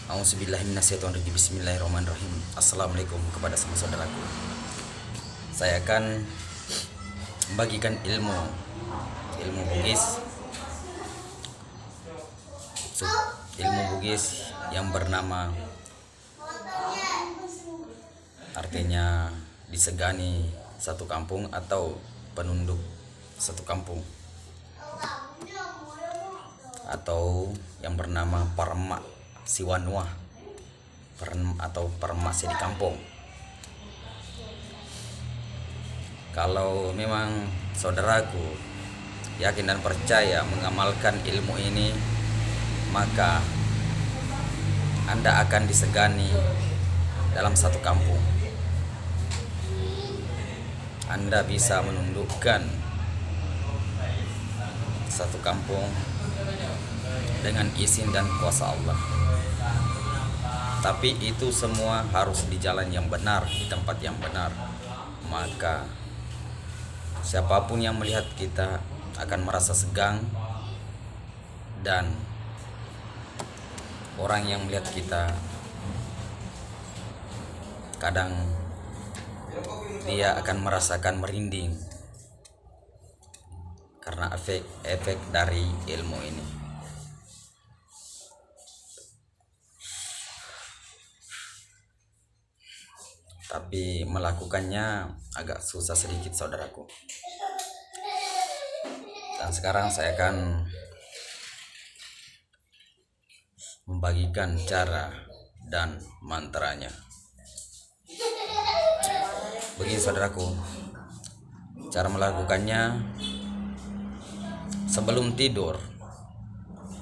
Auzubillahiminasyaitonirrajim. Bismillahirrahmanirrahim. Assalamualaikum kepada semua saudaraku. Saya akan membagikan ilmu Bugis. Ilmu Bugis yang bernama, artinya disegani satu kampung atau penunduk satu kampung, atau yang bernama Parma Siwanua atau Permasi di kampung. Kalau memang saudaraku yakin dan percaya mengamalkan ilmu ini, maka Anda akan disegani dalam satu kampung. Anda bisa menundukkan satu kampung dengan izin dan kuasa Allah. Tapi itu semua harus di jalan yang benar, di tempat yang benar. Maka siapapun yang melihat kita akan merasa segan, dan orang yang melihat kita kadang dia akan merasakan merinding karena efek dari ilmu ini. Tapi melakukannya agak susah sedikit saudaraku. Dan sekarang saya akan membagikan cara dan mantranya. Begini saudaraku, cara melakukannya sebelum tidur.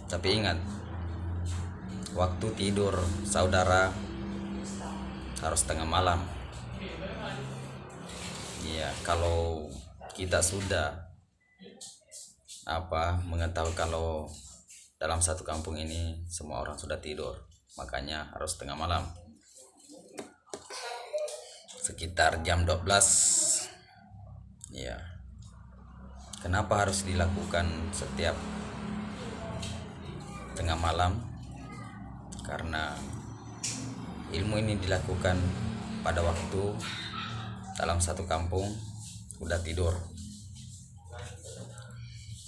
Tapi ingat, waktu tidur saudara harus tengah malam. Ya, kalau kita sudah mengetahui kalau dalam satu kampung ini semua orang sudah tidur, makanya harus tengah malam, sekitar jam 12. Ya, kenapa harus dilakukan setiap tengah malam? Karena ilmu ini dilakukan pada waktu dalam satu kampung udah tidur.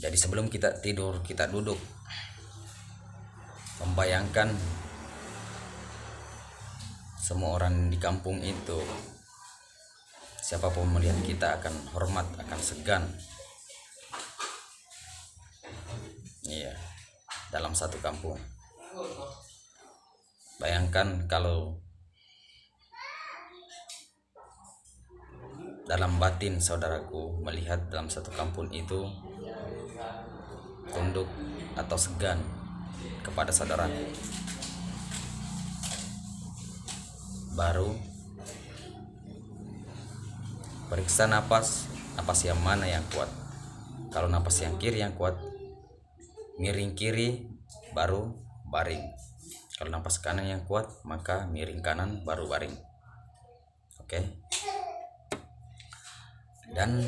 Jadi sebelum kita tidur, kita duduk membayangkan semua orang di kampung itu, siapapun melihat kita akan hormat, akan segan. Iya, dalam satu kampung. Bayangkan kalau dalam batin saudaraku melihat dalam satu kampung itu tunduk atau segan kepada saudaraku. Baru periksa napas yang mana yang kuat. Kalau napas yang kiri yang kuat, miring kiri baru baring. Kalau napas kanan yang kuat, maka miring kanan baru baring. Oke. Dan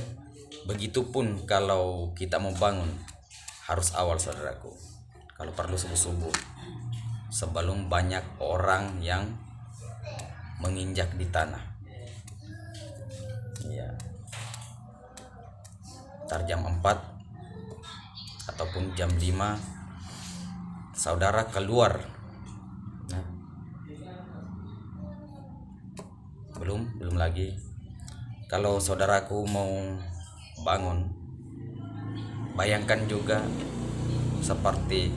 begitupun kalau kita mau bangun, harus awal saudaraku. Kalau perlu subuh-subuh, sebelum banyak orang yang menginjak di tanah. Ya. Ntar jam 4 ataupun jam 5 saudara keluar. Nah, belum lagi. Kalau saudaraku mau bangun, bayangkan juga seperti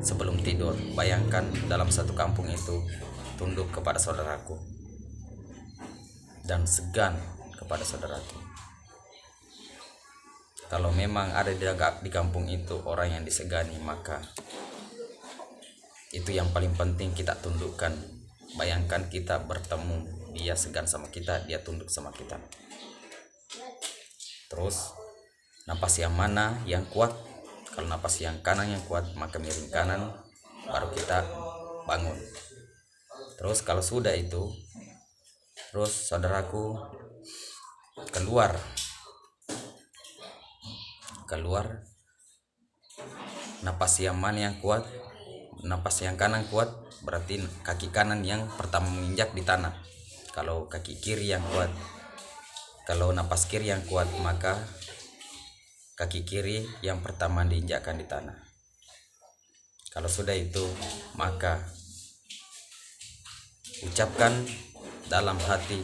sebelum tidur. Bayangkan dalam satu kampung itu tunduk kepada saudaraku dan segan kepada saudaraku. Kalau memang ada di kampung itu orang yang disegani, maka itu yang paling penting kita tundukkan. Bayangkan kita bertemu, dia segan sama kita, dia tunduk sama kita. Terus napas yang mana yang kuat? Kalau napas yang kanan yang kuat, maka miring kanan, baru kita bangun. Terus kalau sudah itu, terus saudaraku keluar, napas yang mana yang kuat, napas yang kanan kuat, berarti kaki kanan yang pertama menginjak di tanah. Kalau kaki kiri yang kuat, kalau napas kiri yang kuat, maka kaki kiri yang pertama diinjakkan di tanah. Kalau sudah itu, maka ucapkan dalam hati,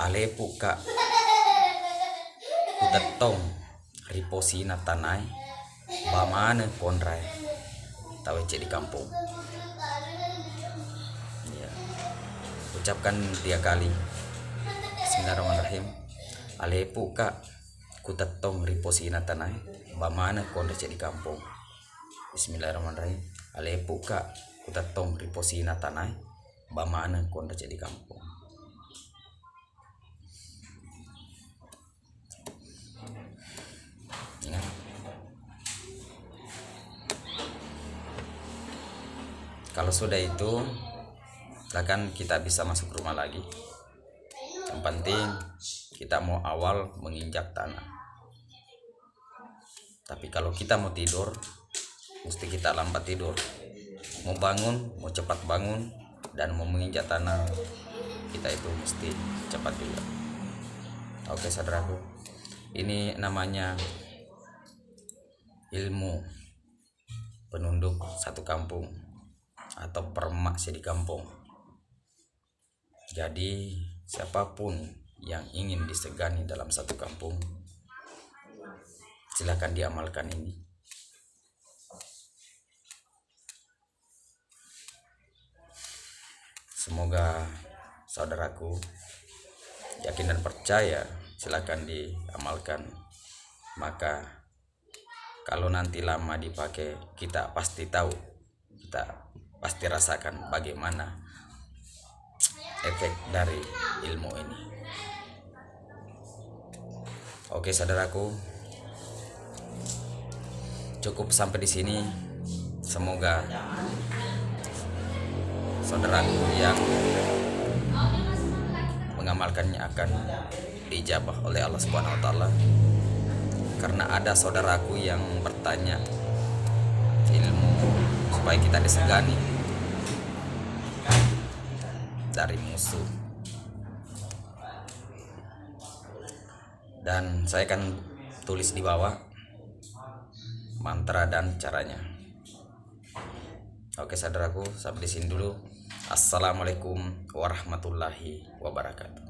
alepu kak kutetong riposina tanai bamane konrai tahu cek di kampung ya. Ucapkan 3 kali. Bismillahirrahmanirrahim. Alepu kak kutetong riposina tanai bamane konrai cek di kampung. Bismillahirrahmanirrahim. Alepu kak kutetong riposina tanai bamane konrai cek di kampung. Ya. Kalau sudah itu, silakan kita bisa masuk rumah lagi. Yang penting kita mau awal menginjak tanah. Tapi kalau kita mau tidur, mesti kita lambat tidur. Mau bangun, mau cepat bangun, dan mau menginjak tanah, kita itu mesti cepat juga. Oke saudaraku, ini namanya ilmu penunduk satu kampung atau permak di kampung. Jadi siapapun yang ingin disegani dalam satu kampung, silakan diamalkan ini. Semoga saudaraku yakin dan percaya, silakan diamalkan. Maka kalau nanti lama dipakai, kita pasti tahu, kita pasti rasakan bagaimana efek dari ilmu ini. Oke saudaraku, cukup sampai di sini. Semoga saudaraku yang mengamalkannya akan diijabah oleh Allah Subhanahu wa taala. Karena ada saudaraku yang bertanya ilmu supaya kita disegani dari musuh, dan saya akan tulis di bawah mantra dan caranya. Oke saudaraku, sampai di sini dulu. Assalamualaikum warahmatullahi wabarakatuh.